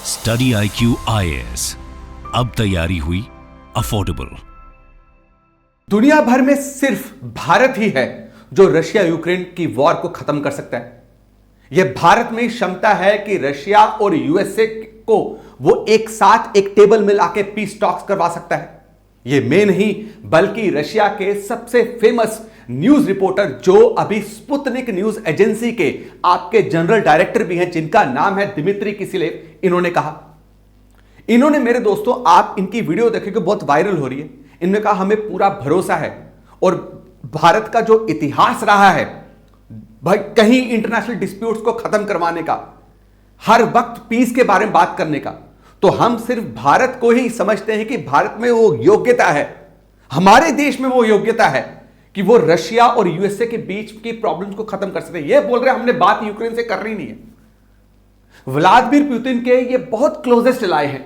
Study IQ IAS, अब तैयारी हुई अफोर्डेबल। दुनिया भर में सिर्फ भारत ही है जो रशिया यूक्रेन की वॉर को खत्म कर सकता है। यह भारत में क्षमता है कि रशिया और यूएसए को वो एक साथ एक टेबल में लाके पीस टॉक्स करवा सकता है। यह मैं नहीं बल्कि रशिया के सबसे फेमस न्यूज रिपोर्टर, जो अभी स्पुतनिक न्यूज एजेंसी के आपके जनरल डायरेक्टर भी हैं, जिनका नाम है दिमित्री किसिलेव, इन्होंने कहा। इन्होंने, मेरे दोस्तों, आप इनकी वीडियो देखेंगे, बहुत वायरल हो रही है। इन्होंने कहा हमें पूरा भरोसा है और भारत का जो इतिहास रहा है भाई कहीं इंटरनेशनल डिस्प्यूट्स को खत्म करवाने का, हर वक्त पीस के बारे में बात करने का, तो हम सिर्फ भारत को ही समझते हैं कि भारत में वो योग्यता है, हमारे देश में वो योग्यता है कि वो रशिया और यूएसए के बीच की प्रॉब्लम्स को खत्म कर सकते हैं। ये बोल रहे हैं हमने बात यूक्रेन से करनी नहीं है। व्लादिमीर पुतिन के ये बहुत क्लोजेस्ट एलाय हैं।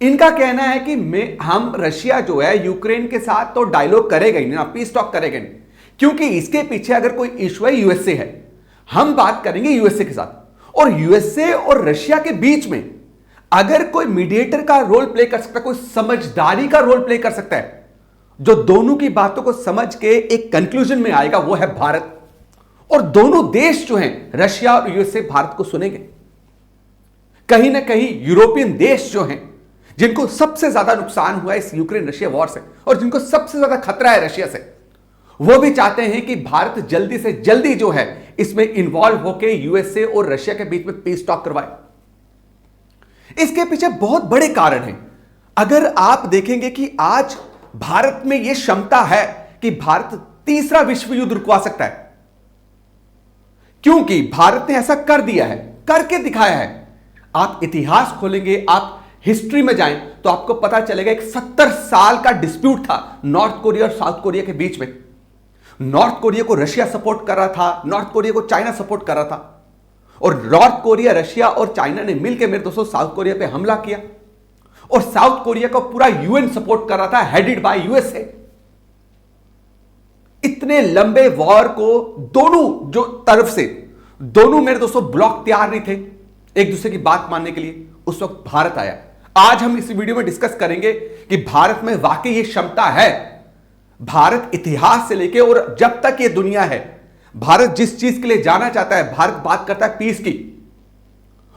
इनका कहना है कि हम रशिया जो है यूक्रेन के साथ तो डायलॉग करेगा ही नहीं ना, पीस टॉक करेगा नहीं, क्योंकि इसके पीछे अगर कोई इशू है यूएसए है। हम बात करेंगे यूएसए के साथ, और यूएसए और रशिया के बीच में अगर कोई मीडिएटर का रोल प्ले कर सकता है, कोई समझदारी का रोल प्ले कर सकता है, जो दोनों की बातों को समझ के एक कंक्लूजन में आएगा, वो है भारत। और दोनों देश जो हैं, रशिया और यूएसए, भारत को सुनेंगे। कहीं ना कहीं यूरोपियन देश जो हैं, जिनको सबसे ज्यादा नुकसान हुआ है इस यूक्रेन रशिया वॉर से और जिनको सबसे ज्यादा खतरा है रशिया से, वो भी चाहते हैं कि भारत जल्दी से जल्दी जो है इसमें इंवॉल्व होकर यूएसए और रशिया के बीच में पीस टॉक करवाए। इसके पीछे बहुत बड़े कारण हैं। अगर आप देखेंगे कि आज भारत में यह क्षमता है कि भारत तीसरा विश्व युद्ध रुकवा सकता है, क्योंकि भारत ने ऐसा कर दिया है, करके दिखाया है। आप इतिहास खोलेंगे, आप हिस्ट्री में जाएं तो आपको पता चलेगा एक 70 साल का डिस्प्यूट था नॉर्थ कोरिया और साउथ कोरिया के बीच में। नॉर्थ कोरिया को रशिया सपोर्ट कर रहा था, नॉर्थ कोरिया को चाइना सपोर्ट कर रहा था, और नॉर्थ कोरिया, रशिया और चाइना ने मिलकर, मेरे दोस्तों, साउथ कोरिया पे हमला किया, और साउथ कोरिया को पूरा यूएन सपोर्ट कर रहा था, हेडेड बाय यूएसए। इतने लंबे वॉर को दोनों जो तरफ से, दोनों, मेरे दोस्तों, ब्लॉक तैयार नहीं थे एक दूसरे की बात मानने के लिए। उस वक्त भारत आया। आज हम इस वीडियो में डिस्कस करेंगे कि भारत में वाकई ये क्षमता है। भारत इतिहास से लेके और जब तक ये दुनिया है, भारत जिस चीज के लिए जाना चाहता है, भारत बात करता है पीस की,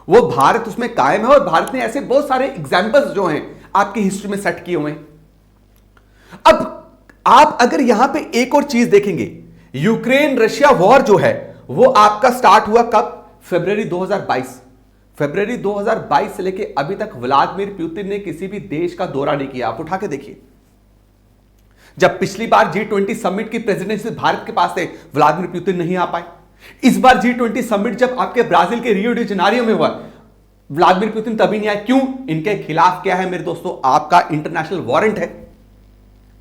वो भारत उसमें कायम है। और भारत ने ऐसे बहुत सारे एग्जाम्पल्स जो हैं आपकी हिस्ट्री में सेट किए हुए हैं। अब आप अगर यहां पे एक और चीज देखेंगे, यूक्रेन रशिया वॉर जो है वो आपका स्टार्ट हुआ कब? फरवरी 2022। फरवरी 2022 से लेके अभी तक व्लादिमीर पुतिन ने किसी भी देश का दौरा नहीं किया। आप उठा के देखिए। जब पिछली बार G20 समिट की प्रेसिडेंसी भारत के पास थे, व्लादिमीर पुतिन नहीं आ पाए। इस बार G20 समिट जब आपके ब्राजील के रियो डी जेनेरियो में हुआ, व्लादिमीर पुतिन तभी नहीं आए। क्यों? इनके खिलाफ क्या है, मेरे दोस्तों? आपका इंटरनेशनल वारंट है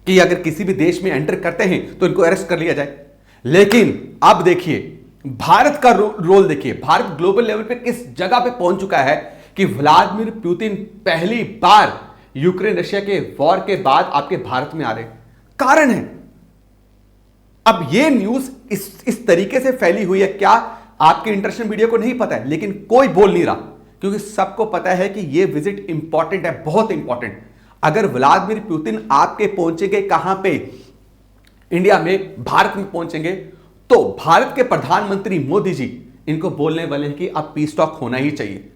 कि अगर किसी भी देश में एंटर करते हैं तो इनको अरेस्ट कर लिया जाए। लेकिन अब देखिए भारत का रोल देखिए। भारत ग्लोबल लेवल पे किस जगह पे पहुंच चुका है कि व्लादिमीर पुतिन पहली बार यूक्रेन रशिया के वॉर के बाद आपके भारत में आ रहे। कारण है, अब ये न्यूज इस तरीके से फैली हुई है, क्या आपके इंटरनेशनल मीडिया को नहीं पता है? लेकिन कोई बोल नहीं रहा, क्योंकि सबको पता है कि ये विजिट इंपॉर्टेंट है, बहुत इंपॉर्टेंट। अगर व्लादिमीर पुतिन आपके पहुंचेंगे कहां पे? इंडिया में, भारत में पहुंचेंगे, तो भारत के प्रधानमंत्री मोदी जी इनको बोलने वाले हैं कि अब पीस टॉक होना ही चाहिए।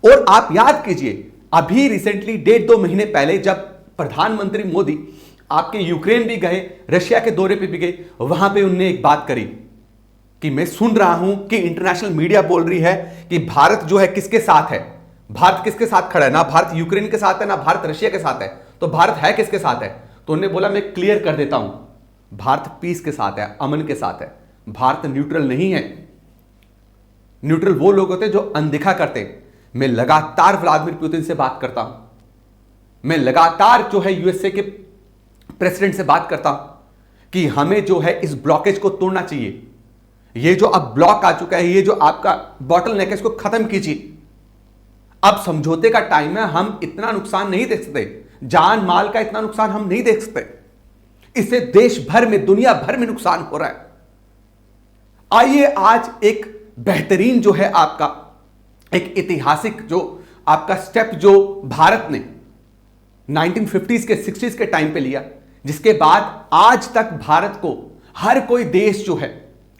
और आप याद कीजिए, अभी रिसेंटली 1.5-2 महीने पहले जब प्रधानमंत्री मोदी आपके यूक्रेन भी गए, रशिया के दौरे पे भी गए, वहां पे उन्होंने एक बात करी कि मैं सुन रहा हूं कि इंटरनेशनल मीडिया बोल रही है कि भारत जो है किसके साथ है, भारत किसके साथ खड़ा है? ना भारत यूक्रेन के साथ है, ना भारत रशिया के साथ है, तो भारत है किसके साथ है? तो उन्होंने बोला मैं क्लियर कर देता हूं, भारत पीस के साथ है, अमन के साथ है। भारत न्यूट्रल नहीं है। न्यूट्रल वो लोग होते हैं जो अनदेखा करते हैं। मैं लगातार व्लादिमीर पुतिन से बात करता हूं, मैं लगातार जो है यूएसए के प्रेसिडेंट से बात करता हूं कि हमें जो है इस ब्लॉकेज को तोड़ना चाहिए। ये जो अब ब्लॉक आ चुका है, ये जो आपका बॉटल नेक है, इसको खत्म कीजिए। अब समझौते का टाइम है। हम इतना नुकसान नहीं देख सकते, जान माल का इतना नुकसान हम नहीं देख सकते। इससे देश भर में, दुनिया भर में नुकसान हो रहा है। आइए आज एक बेहतरीन जो है आपका एक ऐतिहासिक जो आपका स्टेप जो भारत ने 1950s के 60s के टाइम पे लिया, जिसके बाद आज तक भारत को हर कोई देश जो है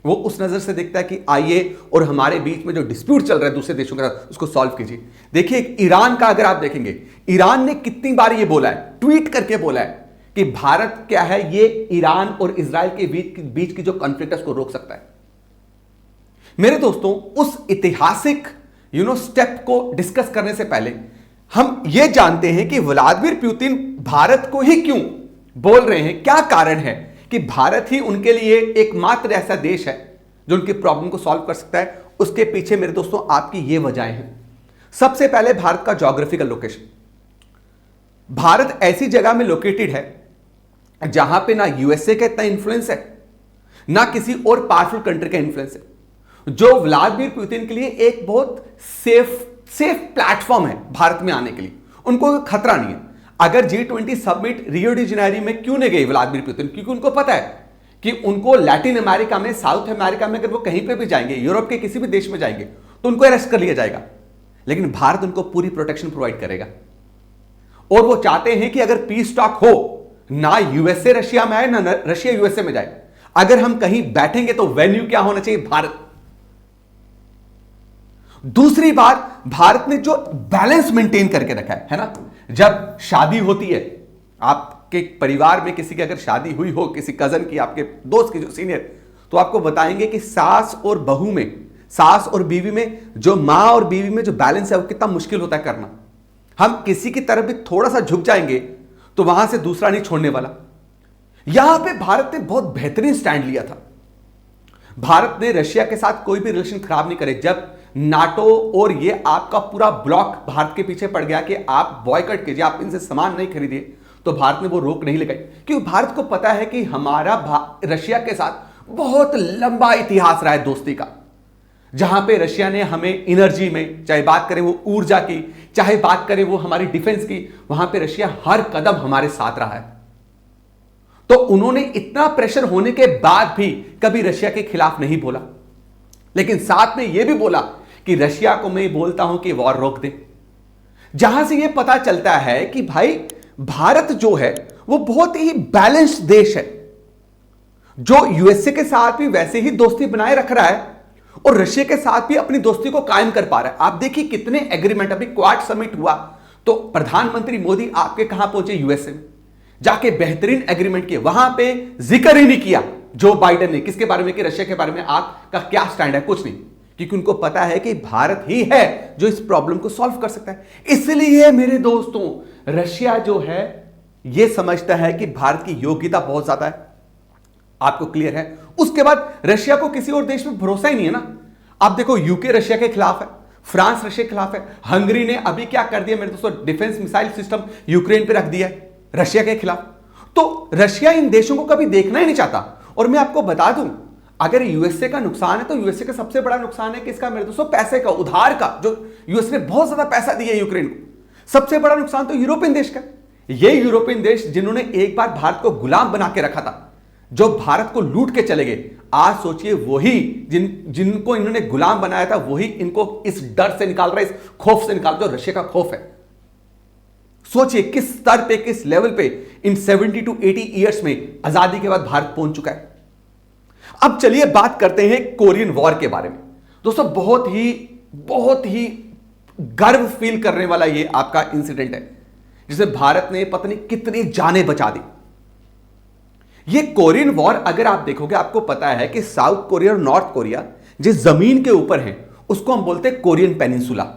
वो उस नजर से देखता है कि आइए और हमारे बीच में जो डिस्प्यूट चल रहा है दूसरे देशों के साथ उसको सॉल्व कीजिए। देखिए ईरान का अगर आप देखेंगे, ईरान ने कितनी बार ये बोला है, ट्वीट करके बोला है कि भारत क्या है, ये ईरान और इजराइल के बीच की जो कॉन्फ्लिक्ट है उसको रोक सकता है। मेरे दोस्तों, उस ऐतिहासिक स्टेप को डिस्कस करने से पहले हम ये जानते हैं कि व्लादिमीर पुतिन भारत को ही क्यों बोल रहे हैं, क्या कारण है कि भारत ही उनके लिए एकमात्र ऐसा देश है जो उनकी प्रॉब्लम को सॉल्व कर सकता है। उसके पीछे मेरे दोस्तों आपकी ये वजहें हैं। सबसे पहले भारत का ज्योग्राफिकल लोकेशन। भारत ऐसी जगह में लोकेटेड है जहां पे ना यूएसए का इतना इन्फ्लुएंस है, ना किसी और पावरफुल कंट्री का इन्फ्लुएंस है, जो व्लादिमीर पुतिन के लिए एक बहुत सेफ प्लेटफॉर्म है भारत में आने के लिए। उनको खतरा नहीं है। अगर G20 summit Rio de Janeiro में क्यों नहीं गए व्लादिमीर पुतिन, क्योंकि उनको पता है कि उनको लैटिन अमेरिका में, साउथ अमेरिका में अगर वो कहीं पे भी जाएंगे, यूरोप के किसी भी देश में जाएंगे तो उनको अरेस्ट कर लिया जाएगा। लेकिन भारत उनको पूरी प्रोटेक्शन प्रोवाइड करेगा। और वो चाहते हैं कि अगर पीस टॉक हो, ना यूएसए रशिया में आए, ना रशिया यूएसए में जाए। अगर हम कहीं बैठेंगे तो वेन्यू क्या होना चाहिए? भारत। दूसरी बात, भारत ने जो बैलेंस मेंटेन करके रखा है ना, जब शादी होती है, आपके परिवार में किसी की अगर शादी हुई हो, किसी कजन की, आपके दोस्त की जो सीनियर, तो आपको बताएंगे कि सास और बहू में, सास और बीवी में, जो मां और बीवी में जो बैलेंस है वो कितना मुश्किल होता है करना। हम किसी की तरफ भी थोड़ा सा झुक जाएंगे तो वहां से दूसरा नहीं छोड़ने वाला। यहां पे भारत ने बहुत बेहतरीन स्टैंड लिया था। भारत ने रशिया के साथ कोई भी रिलेशन खराब नहीं करे। जब नाटो और ये आपका पूरा ब्लॉक भारत के पीछे पड़ गया कि आप बॉयकॉट कीजिए, आप इनसे सामान नहीं खरीदिए, तो भारत ने वो रोक नहीं लगाई, क्योंकि भारत को पता है कि हमारा रशिया के साथ बहुत लंबा इतिहास रहा है दोस्ती का। जहां पे रशिया ने हमें एनर्जी में, चाहे बात करें वो ऊर्जा की, चाहे बात करें वो हमारी डिफेंस की, वहां पे रशिया हर कदम हमारे साथ रहा है। तो उन्होंने इतना प्रेशर होने के बाद भी कभी रशिया के खिलाफ नहीं बोला, लेकिन साथ में यह भी बोला कि रशिया को मैं बोलता हूं कि वॉर रोक दे। जहां से यह पता चलता है कि भाई भारत जो है वो बहुत ही बैलेंस्ड देश है, जो यूएसए के साथ भी वैसे ही दोस्ती बनाए रख रहा है और रशिया के साथ भी अपनी दोस्ती को कायम कर पा रहा है। आप देखिए कितने एग्रीमेंट, अभी क्वाड समिट हुआ तो प्रधानमंत्री मोदी आपके कहां पहुंचे? यूएसए में जाके बेहतरीन एग्रीमेंट किए। वहां पे जिक्र ही नहीं किया जो बाइडेन ने, किसके बारे में? कि रशिया के बारे में आपका क्या स्टैंड है, कुछ नहीं, क्योंकि उनको पता है कि भारत ही है जो इस प्रॉब्लम को सॉल्व कर सकता है। इसलिए मेरे दोस्तों, रशिया जो है यह समझता है कि भारत की योग्यता बहुत ज्यादा है। आपको क्लियर है? उसके बाद रशिया को किसी और देश में भरोसा ही नहीं है ना। आप देखो, यूके रशिया के खिलाफ है, फ्रांस रशिया के खिलाफ है, हंगरी ने अभी क्या कर दिया मेरे दोस्तों, डिफेंस मिसाइल सिस्टम यूक्रेन पे रख दिया है रशिया के खिलाफ। तो रशिया इन देशों को कभी देखना ही नहीं चाहता। और मैं आपको बता दूं, अगर यूएसए का नुकसान है तो यूएसए का सबसे बड़ा नुकसान है किसका मेरे दोस्तों? पैसे का, उधार का, जो यूएसए ने बहुत ज्यादा पैसा दिया यूक्रेन को। सबसे बड़ा नुकसान तो यूरोपियन देश का। ये यूरोपियन देश जिन्होंने एक बार भारत को गुलाम बना के रखा था, जो भारत को लूट के चले गए, आज सोचिए वही जिनको इन्होंने गुलाम बनाया था, वही इनको इस डर से निकाल रहा है, इस खौफ से निकाल रहा है, जो रशिया का खौफ है। सोचिए किस स्तर पे, किस लेवल पे इन 70 to 80 ईयर्स में आजादी के बाद भारत पहुंच चुका है। अब चलिए बात करते हैं कोरियन वॉर के बारे में। दोस्तों, बहुत ही गर्व फील करने वाला ये आपका इंसिडेंट है, जिसमें भारत ने पता नहीं कितनी जानें बचा दी। ये कोरियन वॉर अगर आप देखोगे, आपको पता है कि साउथ कोरिया और नॉर्थ कोरिया जिस जमीन के ऊपर है उसको हम बोलते हैं कोरियन पेनिनसुला।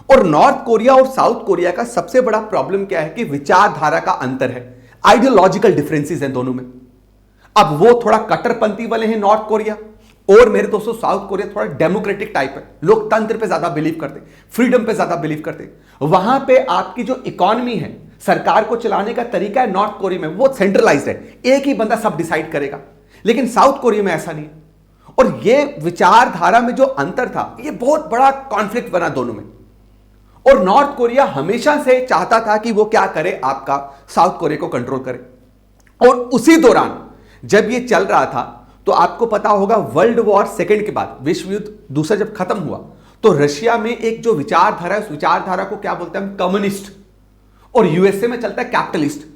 और नॉर्थ कोरिया और साउथ कोरिया का सबसे बड़ा प्रॉब्लम क्या है कि विचारधारा का अंतर है, आइडियोलॉजिकल डिफरेंसेस हैं दोनों में। अब वो थोड़ा कट्टरपंथी वाले हैं नॉर्थ कोरिया, और मेरे दोस्तों साउथ कोरिया थोड़ा डेमोक्रेटिक टाइप है, लोकतंत्र पे ज्यादा बिलीव करते, फ्रीडम पे ज्यादा बिलीव करते। वहां पे आपकी जो इकोनॉमी है, सरकार को चलाने का तरीका है नॉर्थ कोरिया में वो सेंट्रलाइज्ड है, एक ही बंदा सब डिसाइड करेगा। लेकिन साउथ कोरिया में ऐसा नहीं है। और ये विचारधारा में जो अंतर था, ये बहुत बड़ा कॉन्फ्लिक्ट बना दोनों में। और नॉर्थ कोरिया हमेशा से चाहता था कि वो क्या करे, आपका साउथ कोरिया को कंट्रोल करे। और उसी दौरान जब ये चल रहा था, तो आपको पता होगा वर्ल्ड वॉर सेकेंड के बाद, विश्व युद्ध दूसरा जब खत्म हुआ, तो रशिया में एक जो विचारधारा है, उस विचारधारा को क्या बोलते हैं हम, कम्युनिस्ट, और यूएसए में चलता है कैपिटलिस्ट।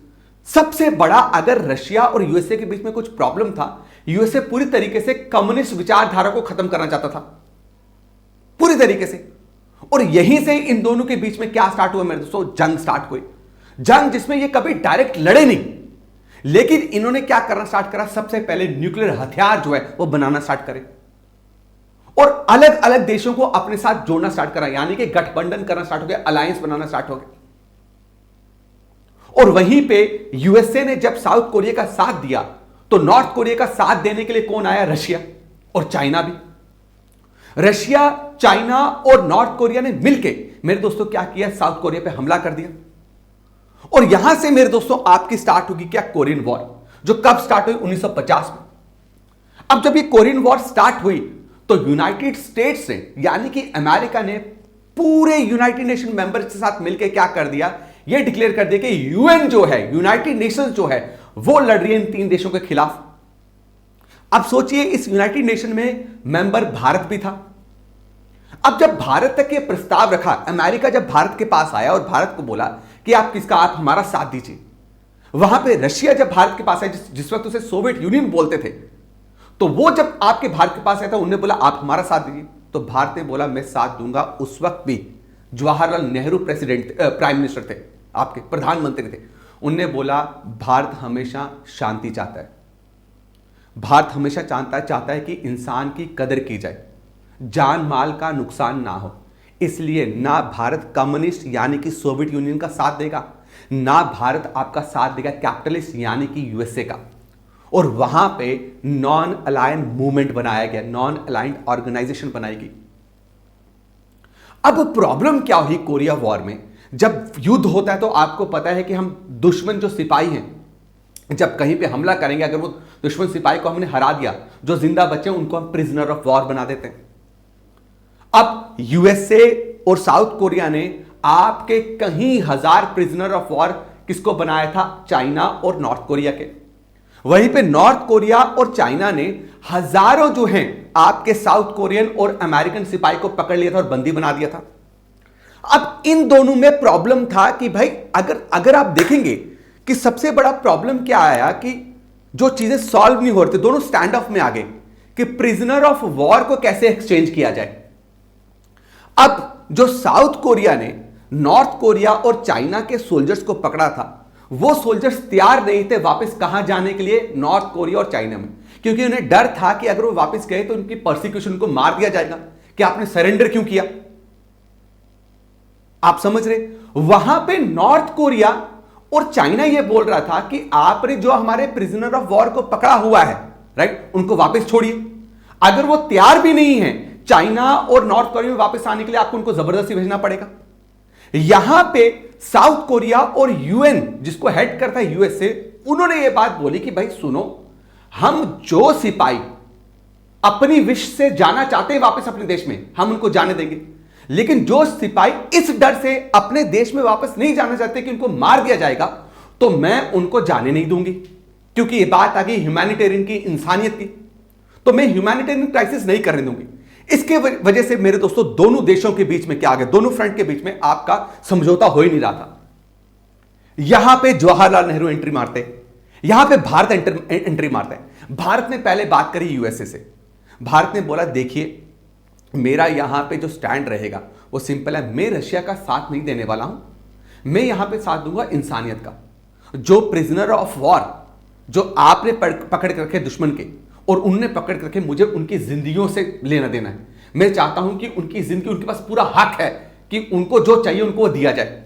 सबसे बड़ा, अगर रशिया और यूएसए के बीच में कुछ प्रॉब्लम था, यूएसए पूरी तरीके से कम्युनिस्ट विचारधारा को खत्म करना चाहता था, पूरी तरीके से। और यहीं से इन दोनों के बीच में क्या स्टार्ट हुआ मेरे दोस्तों, जंग स्टार्ट हुई। जंग जिसमें ये कभी डायरेक्ट लड़े नहीं, लेकिन इन्होंने क्या करना स्टार्ट करा, सबसे पहले न्यूक्लियर हथियार जो है वो बनाना स्टार्ट करे और अलग अलग देशों को अपने साथ जोड़ना स्टार्ट करा, यानी कि गठबंधन करना स्टार्ट हो गया, अलायंस बनाना स्टार्ट हो गया। और वहीं पे यूएसए ने जब साउथ कोरिया का साथ दिया, तो नॉर्थ कोरिया का साथ देने के लिए कौन आया, रशिया और चाइना भी। रशिया, चाइना और नॉर्थ कोरिया ने मिलकर मेरे दोस्तों क्या किया, साउथ कोरिया पे हमला कर दिया। और यहां से मेरे दोस्तों आपकी स्टार्ट होगी क्या, कोरियन वॉर, जो कब स्टार्ट हुई, 1950 में। अब जब ये कोरियन वॉर स्टार्ट हुई तो यूनाइटेड स्टेट्स ने, यानी कि अमेरिका ने पूरे यूनाइटेड नेशन मेंबर्स के साथ मिलकर क्या कर दिया, ये डिक्लेयर कर दिया कि यूएन जो है, यूनाइटेड नेशंस जो है, वो लड़ रही है इन 3 देशों के खिलाफ। अब सोचिए, इस यूनाइटेड नेशन में मेंबर भारत भी था। अब जब भारत तक ये प्रस्ताव रखा, अमेरिका जब भारत के पास आया और भारत को बोला कि आप हमारा साथ दीजिए, वहां पे रशिया जब भारत के पास आया, जिस वक्त उसे सोवियत यूनियन बोलते थे, तो वो जब आपके भारत के पास आया था, उन्होंने बोला आप हमारा साथ दीजिए, तो भारत ने बोला मैं साथ दूंगा। उस वक्त भी जवाहरलाल नेहरू प्राइम मिनिस्टर थे, आपके प्रधानमंत्री थे। उनने बोला भारत हमेशा शांति चाहता है, भारत हमेशा चाहता है कि इंसान की कदर की जाए, जान माल का नुकसान ना हो। इसलिए ना भारत कम्युनिस्ट यानी कि सोवियत यूनियन का साथ देगा, ना भारत आपका साथ देगा कैपिटलिस्ट यानी कि यूएसए का। और वहां पे नॉन अलायंस मूवमेंट बनाया गया, नॉन अलायंस ऑर्गेनाइजेशन बनाई गई। अब प्रॉब्लम क्या हुई कोरिया वॉर में, जब युद्ध होता है तो आपको पता है कि हम दुश्मन जो सिपाही हैं, जब कहीं पे हमला करेंगे, अगर वो दुश्मन सिपाही को हमने हरा दिया, जो जिंदा बचे उनको हम प्रिजनर ऑफ वॉर बना देते हैं। अब यूएसए और साउथ कोरिया ने आपके कहीं हजार प्रिजनर ऑफ वॉर किसको बनाया था, चाइना और नॉर्थ कोरिया के। वहीं पे नॉर्थ कोरिया और चाइना ने हजारों जो हैं आपके साउथ कोरियन और अमेरिकन सिपाही को पकड़ लिया था और बंदी बना दिया था। अब इन दोनों में प्रॉब्लम था कि भाई अगर आप देखेंगे कि सबसे बड़ा प्रॉब्लम क्या आया कि जो चीजें सॉल्व नहीं हो रही थी, दोनों स्टैंड ऑफ में आ गए कि प्रिजनर ऑफ वॉर को कैसे एक्सचेंज किया जाए। अब जो साउथ कोरिया ने नॉर्थ कोरिया और चाइना के सोल्जर्स को पकड़ा था, वो सोल्जर्स तैयार नहीं थे वापस कहां जाने के लिए, नॉर्थ कोरिया और चाइना में, क्योंकि उन्हें डर था कि अगर वो वापस गए तो उनकी परसिक्यूशन को मार दिया जाएगा कि आपने सरेंडर क्यों किया। आप समझ रहे, वहां पे नॉर्थ कोरिया और चाइना ये बोल रहा था कि आपने जो हमारे प्रिजनर ऑफ वॉर को पकड़ा हुआ है, राइट, उनको वापस छोड़िए। अगर वो तैयार भी नहीं है चाइना और नॉर्थ कोरिया में वापस आने के लिए, आपको उनको जबरदस्ती भेजना पड़ेगा। यहां पे साउथ कोरिया और यूएन, जिसको हेड करता है यूएसए, उन्होंने यह बात बोली कि भाई सुनो, हम जो सिपाही अपनी विश से जाना चाहते हैं वापस अपने देश में, हम उनको जाने देंगे, लेकिन जो सिपाही इस डर से अपने देश में वापस नहीं जाना चाहते कि उनको मार दिया जाएगा, तो मैं उनको जाने नहीं दूंगी। क्योंकि यह बात आ गई ह्यूमैनिटेरियन की, इंसानियत की, तो मैं ह्यूमैनिटेरियन क्राइसिस नहीं करने दूंगी। इसके वजह से मेरे दोस्तों दोनों देशों के बीच में क्या आ गया, दोनों फ्रंट के बीच में आपका समझौता हो ही नहीं रहा था। यहां पे जवाहरलाल नेहरू एंट्री मारते, यहां पे भारत एंट्री मारता है। भारत ने पहले बात करी यूएसए से। भारत ने बोला देखिए, मेरा यहां पे जो स्टैंड रहेगा वो सिंपल है, मैं रशिया का साथ नहीं देने वाला हूं, मैं यहां पे साथ दूंगा इंसानियत का। जो प्रिजनर ऑफ वॉर जो आपने पकड़ कर रखे दुश्मन के, और उनने पकड़ करके मुझे उनकी जिंदगियों से लेना देना है। मैं चाहता हूं कि उनकी जिंदगी, उनके पास पूरा हक है कि उनको जो चाहिए उनको वो दिया जाए।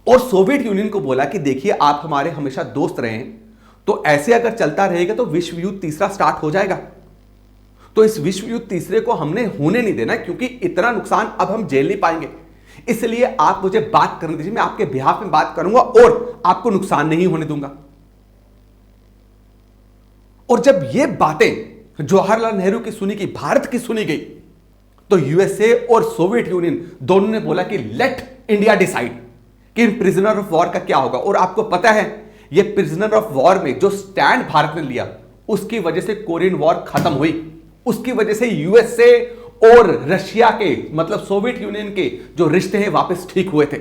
और सोवियत यूनियन को बोला कि देखिए, आप हमारे हमेशा दोस्त रहे हैं, तो ऐसे अगर चलता रहेगा तो विश्व युद्ध तीसरा स्टार्ट हो जाएगा। तो इस विश्व युद्ध तीसरे को हमने होने नहीं देना, क्योंकि इतना नुकसान अब हम झेल नहीं पाएंगे। इसलिए आप मुझे बात करने दीजिए, मैं आपके बिहाफ में बात करूंगा और आपको नुकसान नहीं होने दूंगा। और जब ये बातें जवाहरलाल नेहरू की सुनी गई, भारत की सुनी गई, तो यूएसए और सोवियत यूनियन दोनों ने बोला कि लेट इंडिया डिसाइड कि इन प्रिजनर ऑफ वॉर का क्या होगा। और आपको पता है, ये प्रिजनर ऑफ वॉर में जो स्टैंड भारत ने लिया, उसकी वजह से कोरियन वॉर खत्म हुई। उसकी वजह से यूएसए और रशिया के मतलब सोवियत यूनियन के जो रिश्ते हैं वापस ठीक हुए थे।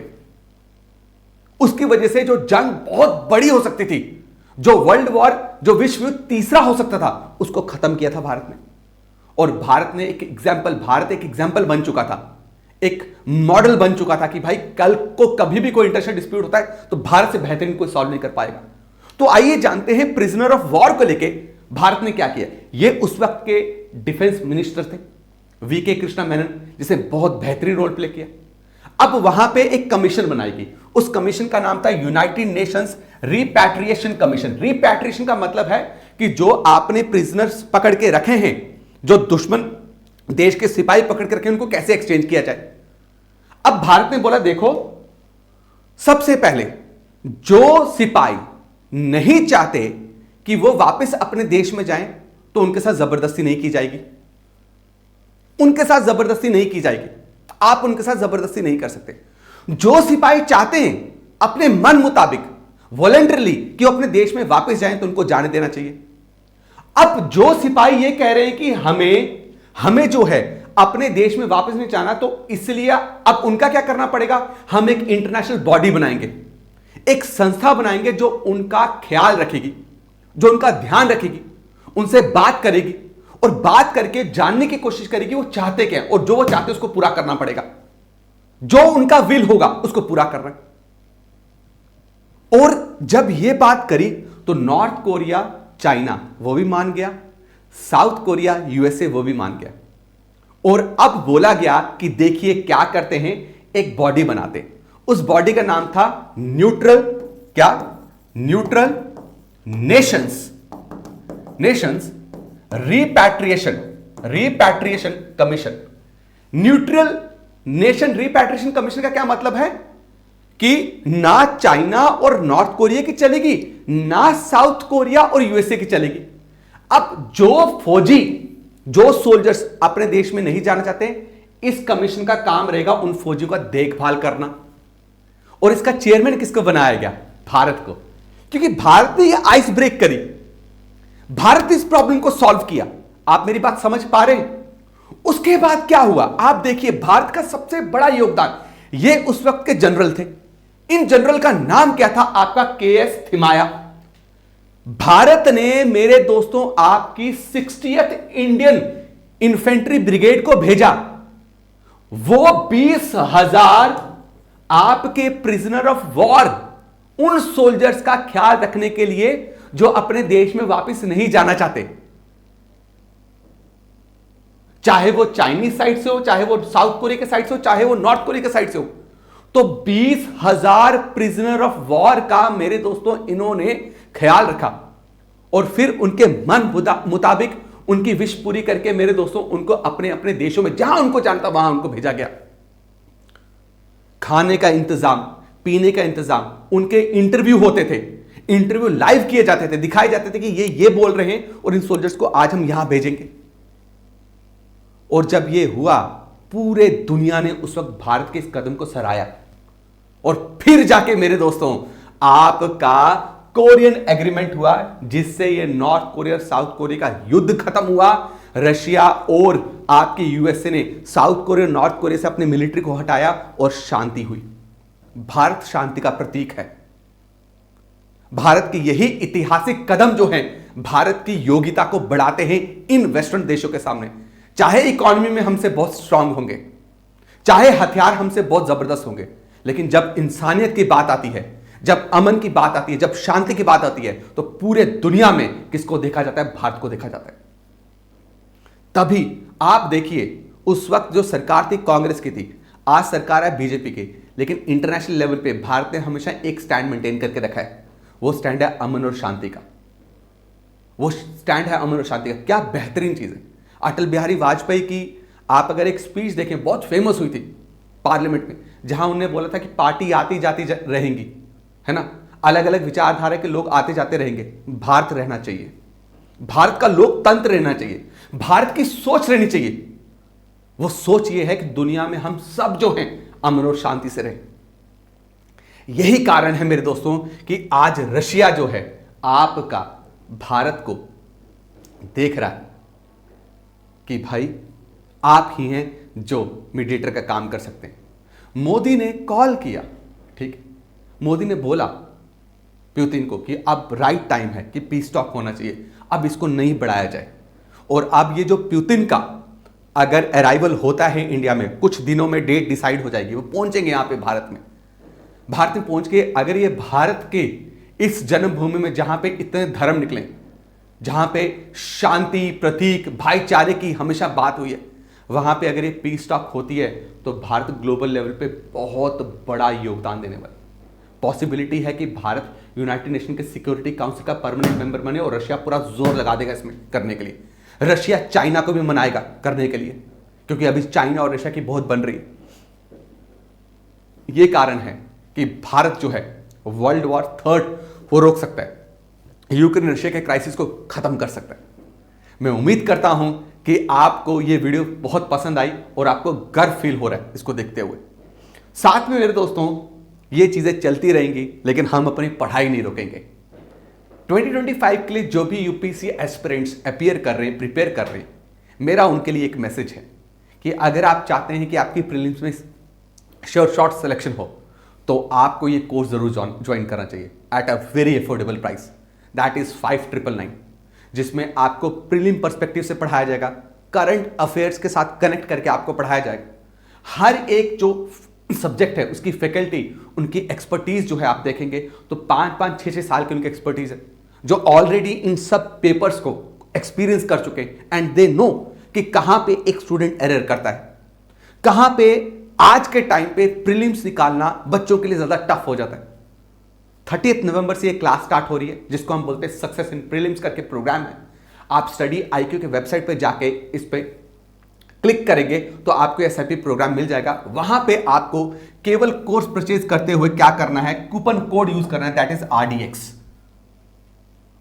उसकी वजह से जो जंग बहुत बड़ी हो सकती थी, जो वर्ल्ड वॉर, जो विश्व युद्ध तीसरा हो सकता था, उसको खत्म किया था भारत ने। और भारत एक एग्जाम्पल बन चुका था, एक मॉडल बन चुका था कि भाई कल को कभी भी कोई इंटरनेशनल डिस्प्यूट होता है तो भारत से बेहतरीन कोई सॉल्व नहीं कर पाएगा। तो आइए जानते हैं प्रिजनर ऑफ वॉर को लेके भारत ने क्या किया। ये उस वक्त के डिफेंस मिनिस्टर थे वीके कृष्णा मेनन, जिसे बहुत बेहतरीन रोल प्ले किया। अब वहां पे एक कमीशन बनाई गई, उस कमीशन का नाम था United Nations repatriation commission. Repatriation का मतलब है कि जो आपने प्रिजनर्स पकड़ के रखे हैं, जो दुश्मन देश के सिपाही पकड़ के रखे, उनको कैसे एक्सचेंज किया जाए। अब भारत ने बोला देखो, सबसे पहले जो सिपाही नहीं चाहते कि वो वापस अपने देश में जाएं, तो उनके साथ जबरदस्ती नहीं की जाएगी। उनके साथ जबरदस्ती नहीं की जाएगी, आप उनके साथ जबरदस्ती नहीं कर सकते। जो सिपाही चाहते हैं अपने मन मुताबिक वॉलंटरली कि वो अपने देश में वापस जाएं, तो उनको जाने देना चाहिए। अब जो सिपाही ये कह रहे हैं कि हमें जो है अपने देश में वापस नहीं जाना, तो इसलिए अब उनका क्या करना पड़ेगा, हम एक इंटरनेशनल बॉडी बनाएंगे, एक संस्था बनाएंगे जो उनका ख्याल रखेगी, जो उनका ध्यान रखेगी, उनसे बात करेगी और बात करके जानने की कोशिश करेगी वो चाहते क्या है, और जो वो चाहते उसको पूरा करना पड़ेगा, जो उनका विल होगा उसको पूरा करना। और जब ये बात करी तो नॉर्थ कोरिया, चाइना वो भी मान गया, साउथ कोरिया, यूएसए वो भी मान गया। और अब बोला गया कि देखिए क्या करते हैं, एक बॉडी बनाते। उस बॉडी का नाम था neutral Nations repatriation commission. Neutral nation repatriation commission का क्या मतलब है कि ना चाइना और नॉर्थ कोरिया की चलेगी, ना साउथ कोरिया और यूएसए की चलेगी। अब जो सोल्जर्स अपने देश में नहीं जाना चाहते, इस कमीशन का काम रहेगा उन फौजियों का देखभाल करना। और इसका चेयरमैन किसको बनाया गया, भारत को, क्योंकि भारत ने यह आइस ब्रेक करी, भारत ने इस प्रॉब्लम को सॉल्व किया। आप मेरी बात समझ पा रहे हैं। उसके बाद क्या हुआ आप देखिए, भारत का सबसे बड़ा योगदान, ये उस वक्त के जनरल थे। इन जनरल का नाम क्या था आपका, केएस थिमाया। भारत ने मेरे दोस्तों आपकी 60th इंडियन इन्फेंट्री ब्रिगेड को भेजा। वो 20,000 आपके प्रिजनर ऑफ वॉर, उन सोल्जर्स का ख्याल रखने के लिए जो अपने देश में वापस नहीं जाना चाहते, चाहे वो चाइनीज साइड से हो, चाहे वो साउथ कोरिया के साइड से हो, चाहे वो नॉर्थ कोरिया के साइड से हो। तो 20,000 प्रिजनर ऑफ वॉर का मेरे दोस्तों इन्होंने ख्याल रखा और फिर उनके मन मुताबिक उनकी विश पूरी करके मेरे दोस्तों उनको अपने अपने देशों में जहां उनको जानता वहां उनको भेजा गया। खाने का इंतजाम, पीने का इंतजाम, उनके इंटरव्यू होते थे, इंटरव्यू लाइव किए जाते थे, दिखाए जाते थे कि ये बोल रहे हैं और इन सोल्जर्स को आज हम यहां भेजेंगे। और जब ये हुआ, पूरे दुनिया ने उस वक्त भारत के इस कदम को सराहा। और फिर जाके मेरे दोस्तों आपका कोरियन एग्रीमेंट हुआ, जिससे ये नॉर्थ कोरिया साउथ कोरिया का युद्ध खत्म हुआ। रशिया और आपके यूएसए ने साउथ कोरिया नॉर्थ कोरिया से अपने मिलिट्री को हटाया और शांति हुई। भारत शांति का प्रतीक है। भारत के यही ऐतिहासिक कदम जो हैं, भारत की योग्यता को बढ़ाते हैं इन वेस्टर्न देशों के सामने। चाहे इकोनॉमी में हमसे बहुत स्ट्रांग होंगे, चाहे हथियार हमसे बहुत जबरदस्त होंगे, लेकिन जब इंसानियत की बात आती है, जब अमन की बात आती है, जब शांति की बात आती है, तो पूरे दुनिया में किसको देखा जाता है, भारत को देखा जाता है। तभी आप देखिए उस वक्त जो सरकार थी कांग्रेस की थी, आज सरकार है बीजेपी की, लेकिन इंटरनेशनल लेवल पे भारत ने हमेशा एक स्टैंड मेंटेन करके रखा है। वो स्टैंड है अमन और शांति का। वो स्टैंड है अमन और शांति का। क्या बेहतरीन चीज है। अटल बिहारी वाजपेयी की आप अगर एक स्पीच देखें, बहुत फेमस हुई थी पार्लियामेंट में, जहां उन्होंने बोला था कि पार्टी आती जाती रहेंगी, है ना, अलग अलग विचारधारा के लोग आते जाते रहेंगे, भारत रहना चाहिए, भारत का लोकतंत्र रहना चाहिए, भारत की सोच रहनी चाहिए। वो सोच ये है कि दुनिया में हम सब जो हैं अमन और शांति से रहें। यही कारण है मेरे दोस्तों कि आज रशिया जो है आपका भारत को देख रहा है कि भाई आप ही हैं जो मीडिएटर का काम कर सकते हैं। मोदी ने कॉल किया, ठीक है, मोदी ने बोला पुतिन को कि अब राइट टाइम है कि पीस टॉक होना चाहिए, अब इसको नहीं बढ़ाया जाए। और अब ये जो पुतिन का अगर अराइवल होता है इंडिया में, कुछ दिनों में डेट डिसाइड हो जाएगी, वो पहुंचेंगे यहां पे भारत में पहुंच के अगर ये भारत के इस जन्मभूमि में जहां पे इतने धर्म निकले, जहां पे शांति, प्रतीक, भाईचारे की हमेशा बात हुई है, वहां पे अगर ये पीस टॉक होती है तो भारत ग्लोबल लेवल पे बहुत बड़ा योगदान देने वाला। पॉसिबिलिटी है कि भारत यूनाइटेड नेशन के सिक्योरिटी काउंसिल का परमानेंट मेंबर बने और रशिया पूरा जोर लगा देगा इसमें करने के लिए। रशिया चाइना को भी मनाएगा करने के लिए, क्योंकि अभी चाइना और रशिया की बहुत बन रही है। यह कारण है कि भारत जो है वर्ल्ड वॉर 3 वो रोक सकता है, यूक्रेन रशिया के क्राइसिस को खत्म कर सकता है। मैं उम्मीद करता हूं कि आपको यह वीडियो बहुत पसंद आई और आपको गर्व फील हो रहा है इसको देखते हुए। साथ में मेरे दोस्तों, ये चीजें चलती रहेंगी लेकिन हम अपनी पढ़ाई नहीं रोकेंगे। 2025 के लिए जो भी यूपीएससी एस्पिरेंट्स अपीयर कर रहे हैं, प्रिपेयर कर रहे हैं, मेरा उनके लिए एक मैसेज है कि अगर आप चाहते हैं कि आपकी प्रीलिम्स में शॉर्ट सिलेक्शन हो तो आपको ये कोर्स जरूर ज्वाइन करना चाहिए at a very affordable price, that is 5999, जिसमें आपको प्रीलिम पर्सपेक्टिव से पढ़ाया जाएगा, करंट अफेयर्स के साथ कनेक्ट करके आपको पढ़ाया जाएगा। हर एक जो सब्जेक्ट है उसकी फैकल्टी, उनकी एक्सपर्टीज जो है आप देखेंगे तो 5-5, 6-6 साल की उनकी एक्सपर्टीज है, जो ऑलरेडी इन सब पेपर्स को एक्सपीरियंस कर चुके हैं एंड दे नो कि कहां पे एक स्टूडेंट एरर करता है, कहां पे आज के टाइम पे प्रीलिम्स निकालना बच्चों के लिए ज्यादा टफ हो जाता है। 30 नवंबर से ये क्लास स्टार्ट हो रही है जिसको हम बोलते हैं सक्सेस इन प्रीलिम्स करके प्रोग्राम है। आप स्टडी IQ के वेबसाइट पे जाके इस पे क्लिक करेंगे तो आपको SIP प्रोग्राम मिल जाएगा। वहां पे आपको केवल कोर्स परचेज करते हुए क्या करना है, कूपन कोड यूज करना है, दैट इज RDX।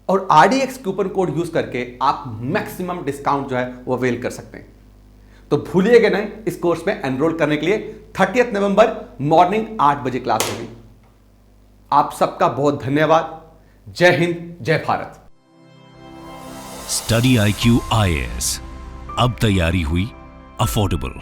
और RDX कूपन कोड यूज करके आप मैक्सिमम डिस्काउंट जो है वो अवेल कर सकते हैं। तो भूलिएगा नहीं, इस कोर्स में एनरोल करने के लिए 30 नवंबर मॉर्निंग 8 बजे क्लास होगी। आप सबका बहुत धन्यवाद। जय हिंद, जय भारत। स्टडी IQ IAS, अब तैयारी हुई अफोर्डेबल।